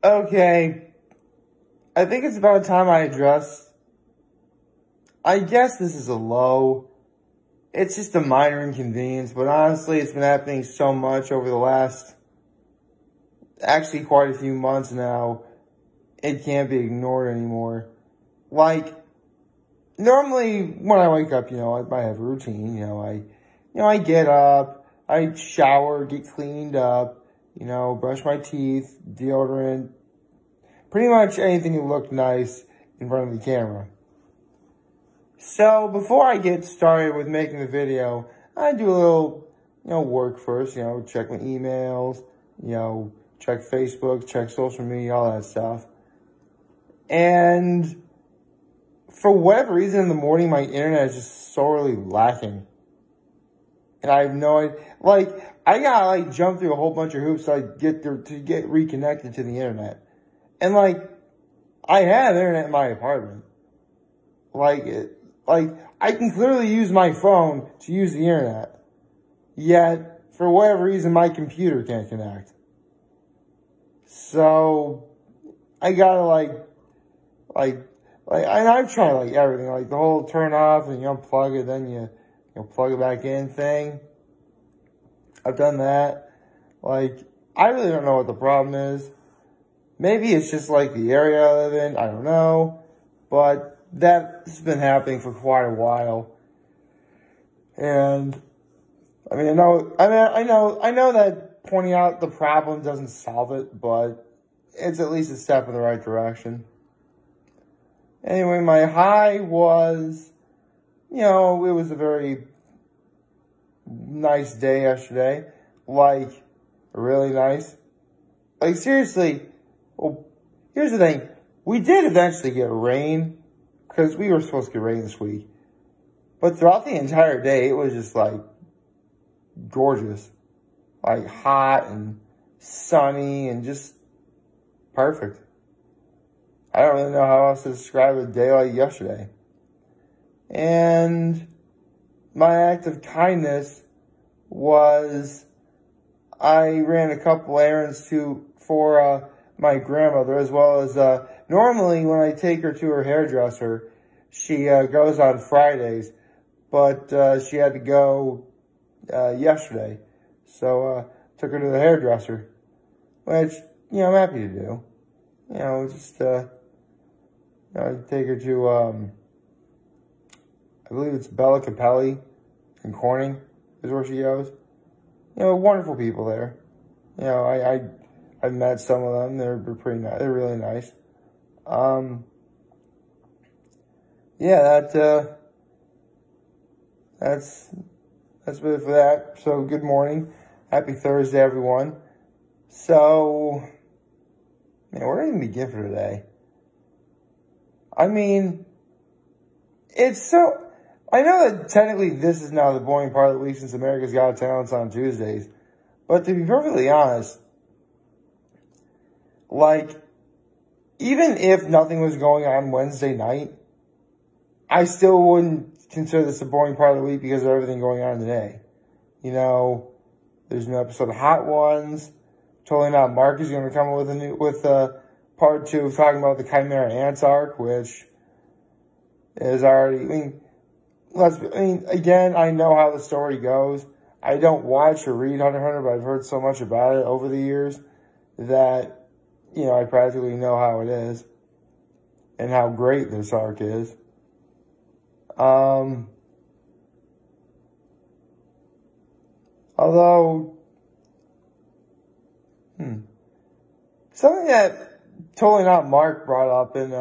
Okay, I think it's about time I address. I guess this is a low. It's just a minor inconvenience, but honestly, it's been happening so much over the last, actually quite a few months now, it can't be ignored anymore. Like, normally when I wake up, I have a routine, I get up, I shower, get cleaned up, brush my teeth, deodorant, pretty much anything to look nice in front of the camera. So before I get started with making the video, I do a little, work first, check my emails, check Facebook, check social media, all that stuff. And for whatever reason in the morning, my internet is just sorely lacking. And I have no idea, I gotta, jump through a whole bunch of hoops to get reconnected to the internet. And, I have internet in my apartment. I can clearly use my phone to use the internet. Yet, for whatever reason, my computer can't connect. So, I gotta, and I've tried, everything. The whole turn off and you unplug it, then you plug it back in thing. I've done that. I really don't know what the problem is. Maybe it's just, the area I live in. I don't know. But that's been happening for quite a while. And, I know that pointing out the problem doesn't solve it, but it's at least a step in the right direction. Anyway, my high was, it was a very nice day yesterday. Really nice. Seriously, well, here's the thing. We did eventually get rain, because we were supposed to get rain this week. But throughout the entire day, it was just, gorgeous. Hot and sunny and just perfect. I don't really know how else to describe a day like yesterday. And my act of kindness was I ran a couple errands for my grandmother, as well as normally when I take her to her hairdresser, she goes on Fridays, but she had to go yesterday, so took her to the hairdresser, which I'm happy to do. Just take her to I believe it's Bella Capelli in Corning is where she goes. Wonderful people there. I've met some of them. They're pretty nice. They're really nice. Yeah, that's it for that. So good morning. Happy Thursday, everyone. So, where do I even begin for today? I know that technically this is now the boring part of the week since America's Got Talent's on Tuesdays. But to be perfectly honest, even if nothing was going on Wednesday night, I still wouldn't consider this a boring part of the week because of everything going on today. There's an episode of Hot Ones. Totally Not Mark is going to come with part 2 of talking about the Chimera Ants arc, which is already, again, I know how the story goes. I don't watch or read Hunter x Hunter, but I've heard so much about it over the years that, I practically know how it is and how great this arc is. Although, something that Totally Not Mark brought up in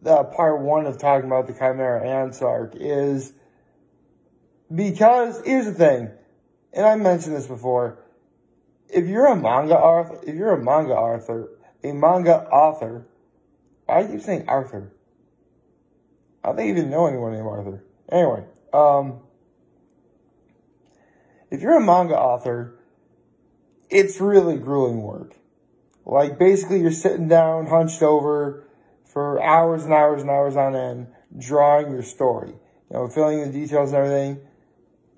part 1 of talking about the Chimera Ants arc is because, here's the thing, and I mentioned this before, if you're a manga author, why do you keep saying Arthur? I don't think you even know anyone named Arthur. Anyway, if you're a manga author, it's really grueling work. Basically, you're sitting down, hunched over for hours and hours and hours on end, drawing your story, filling the details and everything.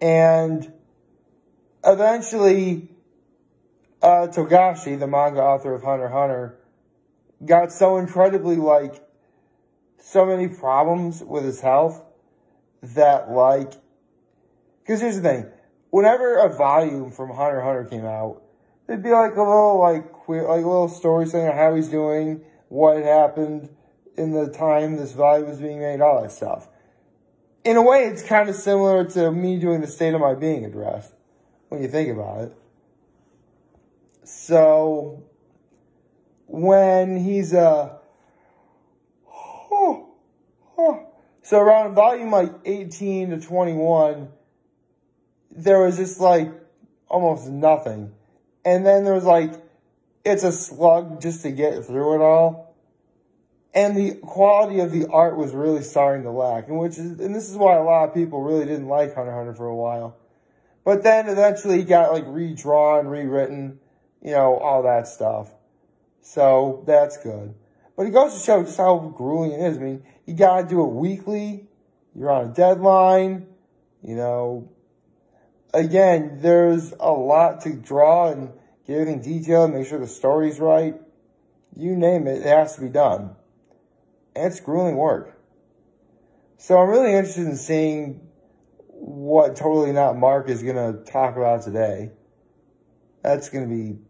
And eventually, Togashi, the manga author of Hunter x Hunter, got so incredibly, like, so many problems with his health that, like, because here's the thing, whenever a volume from Hunter x Hunter came out, there'd be like a little, like, queer, like a little story saying how he's doing, what had happened in the time this volume was being made, all that stuff. In a way, it's kind of similar to me doing the State of My Being address, when you think about it. So, when he's, so around volume, like, 18 to 21, there was just, like, almost nothing. And then there was, like, it's a slug just to get through it all. And the quality of the art was really starting to lack. And this is why a lot of people really didn't like Hunter x Hunter for a while. But then eventually he got, like, redrawn, rewritten, you know, all that stuff. So, that's good. But it goes to show just how grueling it is. I mean, you gotta do it weekly. You're on a deadline. You know, again, there's a lot to draw and get everything detailed, make sure the story's right. You name it, it has to be done. And it's grueling work. So I'm really interested in seeing what Totally Not Mark is going to talk about today. That's something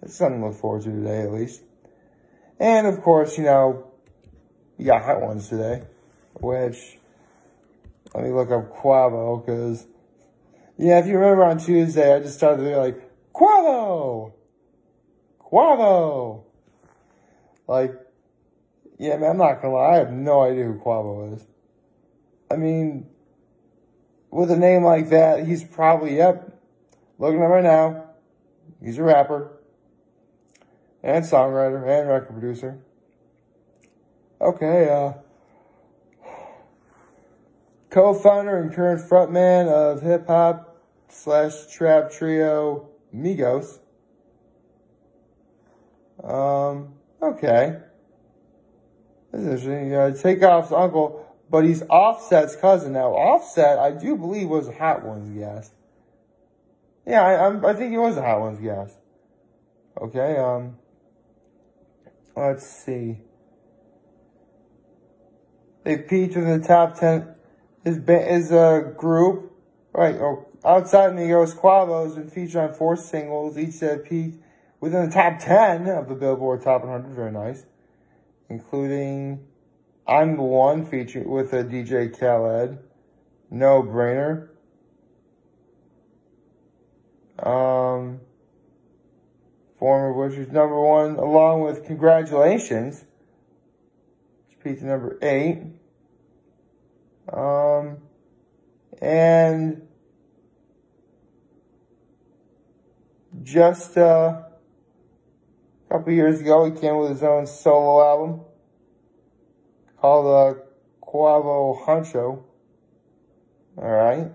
to look forward to today, at least. And, of course, you know, we got hot ones today, which, let me look up Quavo, because, yeah, if you remember on Tuesday, I just started to be like, Quavo! Quavo! Like, yeah, man, I'm not gonna lie, I have no idea who Quavo is. I mean, with a name like that, he's probably, yep, looking at him right now, he's a rapper, and songwriter, and record producer. Okay, co-founder and current frontman of hip-hop/trap trio Migos. Okay. This is interesting. Takeoff's uncle, but he's Offset's cousin. Now, Offset, I do believe, was a Hot Ones guest. Yeah, I think he was a Hot Ones guest. Okay, let's see. They peaked in the top 10. His group, right, outside Migos, Quavo has been featured on 4 singles, each that peaked within the top 10 of the Billboard Top 100, very nice. Including I'm the One, featured with a DJ Khaled, No Brainer. Form of which is #1, along with Congratulations, which peaked at number 8. And just a couple years ago, he came with his own solo album called Quavo Huncho. Alright.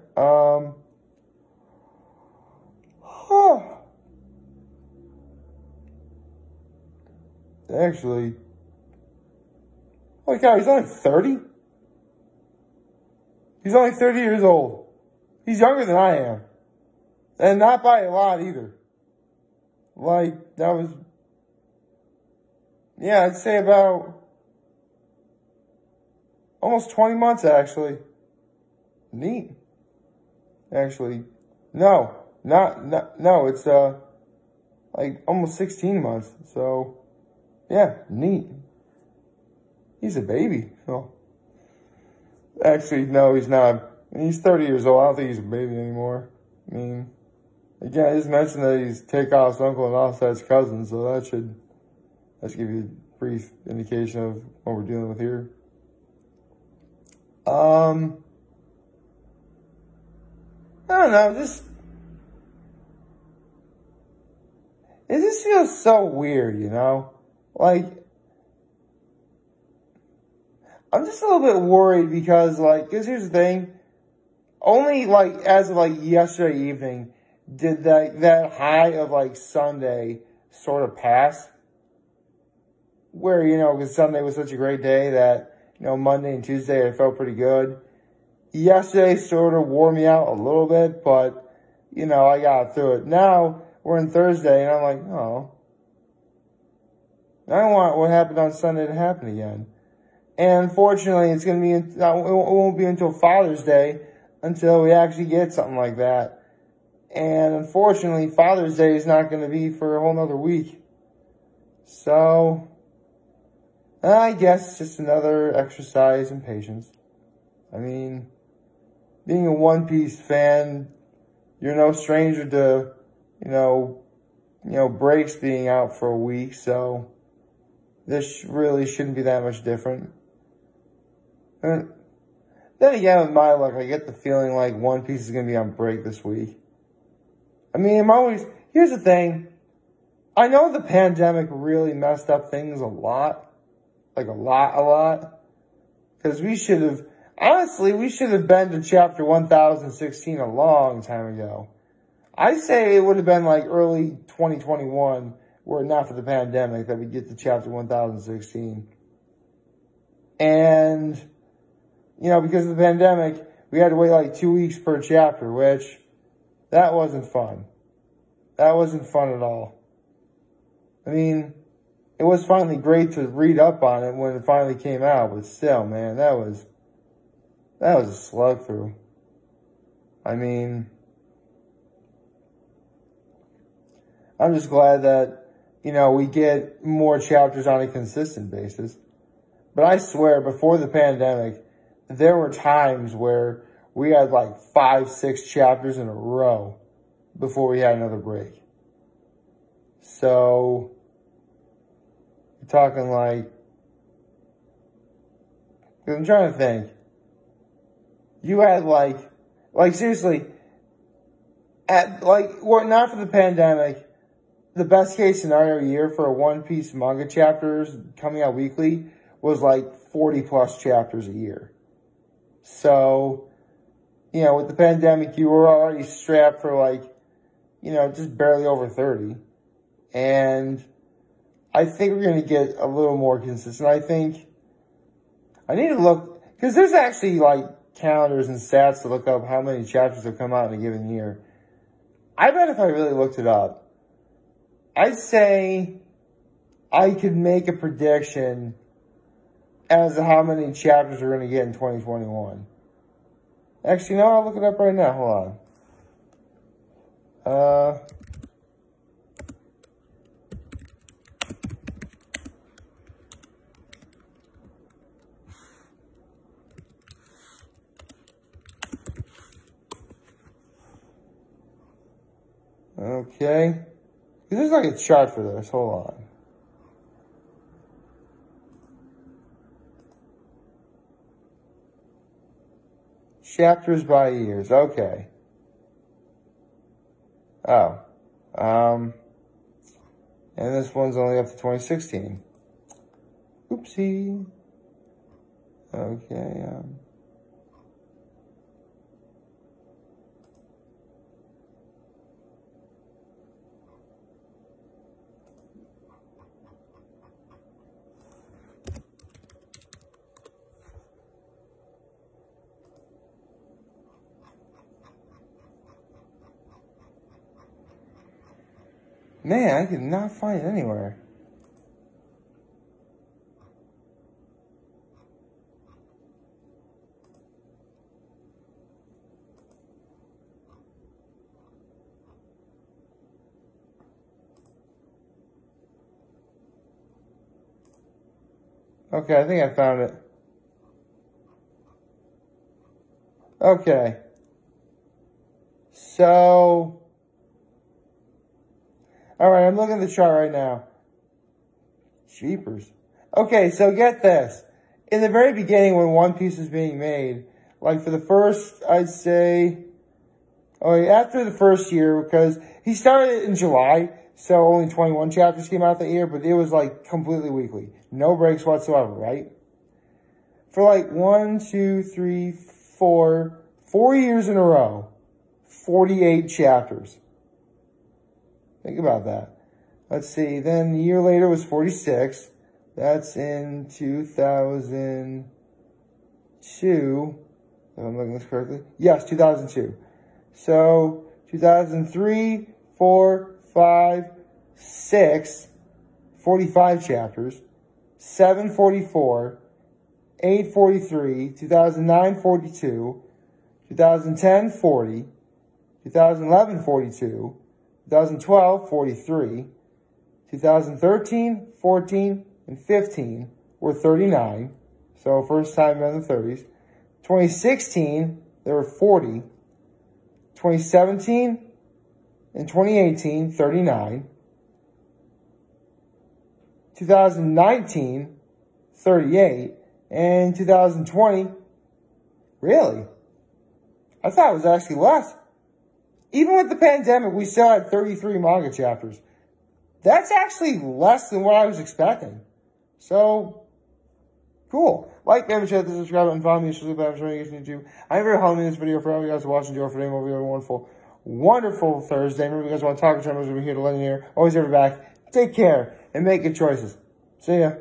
Actually, holy cow, he's only 30? He's only 30 years old. He's younger than I am. And not by a lot either. Like, that was, yeah, I'd say about almost 20 months, actually. Neat. Actually, no, it's, like, almost 16 months. So, yeah, neat. He's a baby. So, actually, no, he's not. He's 30 years old. I don't think he's a baby anymore. I mean, again, I just mentioned that he's Takeoff's uncle and Offset's cousin, so that should give you a brief indication of what we're dealing with here. I don't know, it just feels so weird, you know? Like, I'm just a little bit worried because, like, because here's the thing. Only, like, as of, like, yesterday evening did that high of, like, Sunday sort of pass. Where, you know, because Sunday was such a great day that, you know, Monday and Tuesday I felt pretty good. Yesterday sort of wore me out a little bit, but, you know, I got through it. Now, we're in Thursday, and I'm like, oh. I don't want what happened on Sunday to happen again. And unfortunately, it won't be until Father's Day until we actually get something like that. And unfortunately, Father's Day is not going to be for a whole nother week. So, I guess it's just another exercise in patience. I mean, being a One Piece fan, you're no stranger to, breaks being out for a week, so this really shouldn't be that much different. And then again, with my luck, I get the feeling like One Piece is going to be on break this week. I mean, here's the thing. I know the pandemic really messed up things a lot. Like a lot. Because we should have been to chapter 1016 a long time ago. I say it would have been like early 2021, were it not for the pandemic, that we get to chapter 1016. And, because of the pandemic, we had to wait like 2 weeks per chapter, which, that wasn't fun. That wasn't fun at all. I mean, it was finally great to read up on it when it finally came out, but still, man, that was a slug through. I mean, I'm just glad that, we get more chapters on a consistent basis. But I swear, before the pandemic, there were times where we had like 5-6 chapters in a row before we had another break. So, you're talking like, I'm trying to think. You had like seriously, not for the pandemic, the best case scenario year for a One Piece manga chapters coming out weekly was like 40 plus chapters a year. So, with the pandemic, you were already strapped for like, just barely over 30. And I think we're going to get a little more consistent. I need to look, because there's actually like calendars and stats to look up how many chapters have come out in a given year. I bet if I really looked it up, I'd say I could make a prediction as to how many chapters we're going to get in 2021. Actually, no, I'll look it up right now. Hold on. Okay. There's like a chart for this. Hold on. Chapters by years. Okay. Oh. And this one's only up to 2016. Oopsie. Okay, man, I could not find it anywhere. Okay, I think I found it. Okay. So, alright, I'm looking at the chart right now. Jeepers. Okay, so get this. In the very beginning when One Piece was being made, like for the first, I'd say, after the first year, because he started in July, so only 21 chapters came out that year, but it was like completely weekly. No breaks whatsoever, right? For like 4 years in a row, 48 chapters. Think about that. Let's see, then a year later was 46. That's in 2002. If I'm looking at this correctly. Yes, 2002. So, 2003, 4, 5, 6, 45 chapters, 7, 44, 8, 43, 2009, 42, 2010, 40, 2011, 42, 2012, 43, 2013, 14, and 15 were 39. So first time in the 30s. 2016, there were 40. 2017 and 2018, 39. 2019, 38. And 2020, really? I thought it was actually less. Even with the pandemic, we still had 33 manga chapters. That's actually less than what I was expecting. So, cool. Like, favorite, share, subscribe, and follow me. YouTube. I'm very home in this video for all you guys to watch and enjoy for today. Hope you have a wonderful, wonderful Thursday. Remember, if you guys want to talk to me, I'm here to let you hear. Always have your back. Take care and make good choices. See ya.